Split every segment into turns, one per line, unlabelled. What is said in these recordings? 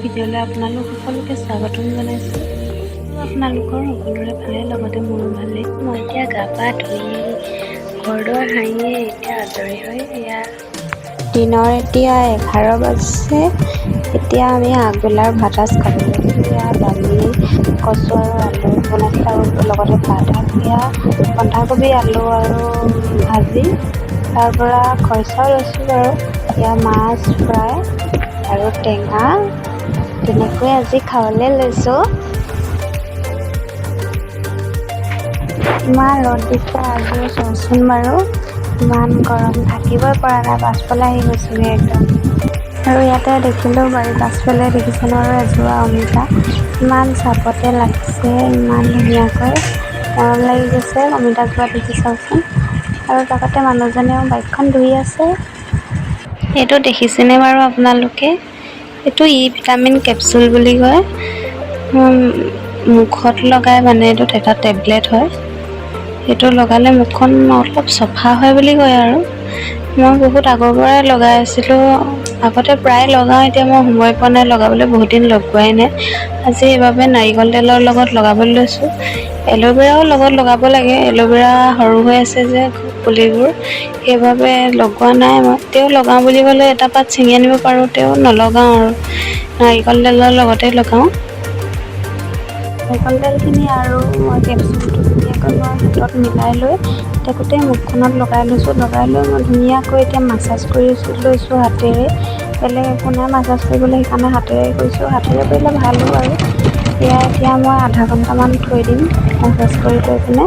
ভিডিঅ'লৈ আপোনালোক সকলোকে স্বাগতম জনাইছোঁ। আপোনালোকৰ সকলোৰে ভালে, লগতে মোৰো ভালেই। মই এতিয়া গা পা ধুই ঘৰ দুৱাৰ সাৰিয়ে এতিয়া আজৰি হৈ এয়া দিনৰ এতিয়া 11 বাজিছে। এতিয়া আমি আগবেলাৰ ভাত সাজ খাবলৈ লৈছোঁ। এয়া দালি, কচু আৰু আলু বনাইছোঁ আৰু লগতে ভাত এয়া বন্ধাকবি, আলু আৰু ভাজি, তাৰ পৰা খৰিচাও লৈছোঁ বাৰু। এয়া মাছ ফ্ৰাই আৰু টেঙা, তেনেকৈ আজি খাবলৈ লৈছোঁ। ইমান ৰ'দ দিছে আজিও চোৱাচোন বাৰু, ইমান গৰম, থাকিবই পৰা নাই। পাছফালে আহি গৈছোঁগৈ একদম। আৰু ইয়াতে দেখিলোঁ বাৰীৰ পাছফালে দেখিছেনে আৰু এজোপা অমিতা, ইমান চাপতে লাগিছে, ইমান ধুনীয়াকৈ মৰম লাগি গৈছে অমিতাজোপা দেখি চাওকচোন। আৰু লগতে মানুহজনেও বাইকখন ধুই আছে। এইটো দেখিছেনে বাৰু আপোনালোকে? এইটো ভিটামিন কেপচুল বুলি কয়। মুখত লগাই মানে এইটোত এটা টেবলেট হয়। সেইটো লগালে মুখখন অলপ চফা হয় বুলি কয় আৰু। মই বহুত আগৰ পৰাই লগাই আছিলোঁ, আগতে প্ৰায় লগাওঁ, এতিয়া মই সময় পোৱা নাই লগাবলৈ, বহুত দিন লগোৱাই নাই। আজি সেইবাবে নাৰিকল তেলৰ লগত লগাবলৈ লৈছোঁ। এল'ভেৰাও লগত লগাব লাগে, এল'ভেৰা সৰু হৈ আছে যে পুলিবোৰ, সেইবাবে লগোৱা নাই মই। তেওঁ লগাওঁ বুলি ক'লে এটা পাত ছিঙি আনিব পাৰোঁ, তেওঁ নলগাওঁ আৰু নাৰিকল তেলৰ লগতে লগাওঁ। নাৰিকল তেলখিনি আৰু মই কেপচুলটো ধুনীয়াকৈ মই হাতত মিলাই লৈ এতিয়া গোটেই মুখখনত লগাই লৈছোঁ। লগাই লৈ মই ধুনীয়াকৈ এতিয়া মাছাজ কৰি লৈছোঁ হাতেৰে। বেলেগ একো নাই মাছাজ কৰিবলৈ, সেইকাৰণে হাতেৰে কৰিছোঁ। হাতেৰে কৰিলে ভালো বাৰু। এতিয়া মই আধা ঘণ্টামান থৈ দিম মাছাজ কৰি লৈ পিনে।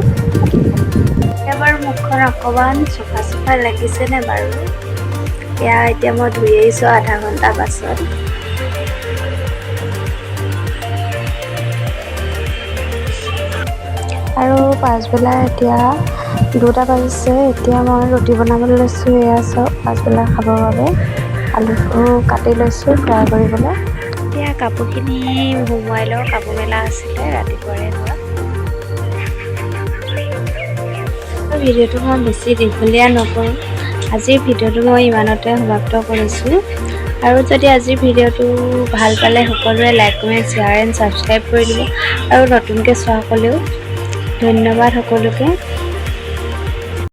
এতিয়া বাৰু মুখখন অকণমান চফা লাগিছেনে বাৰু? এতিয়া মই ধুই আহিছোঁ আধা ঘণ্টা পাছত। আৰু পাছবেলা এতিয়া 2টা বাজিছে। এতিয়া মই ৰুটি বনাবলৈ লৈছোঁ। এয়া চাওক, পাছবেলা খাবৰ বাবে আলুটো কাটি লৈছোঁ ফ্ৰাই কৰিবলৈ। এতিয়া কাপোৰখিনি সুমুৱাই লওঁ, কাপোৰ মেলা আছিলে ৰাতিপুৱাৰে হোৱা। ভিডিঅ'টো মই বেছি দীঘলীয়া নকৰোঁ, আজিৰ ভিডিঅ'টো মই ইমানতে সমাপ্ত কৰিছোঁ। আৰু যদি আজিৰ ভিডিঅ'টো ভাল পালে সকলোৱে like, comment, share and subscribe কৰি দিব। আৰু নতুনকৈ চোৱাসকলেও ধন্যবাদ সকলোকে।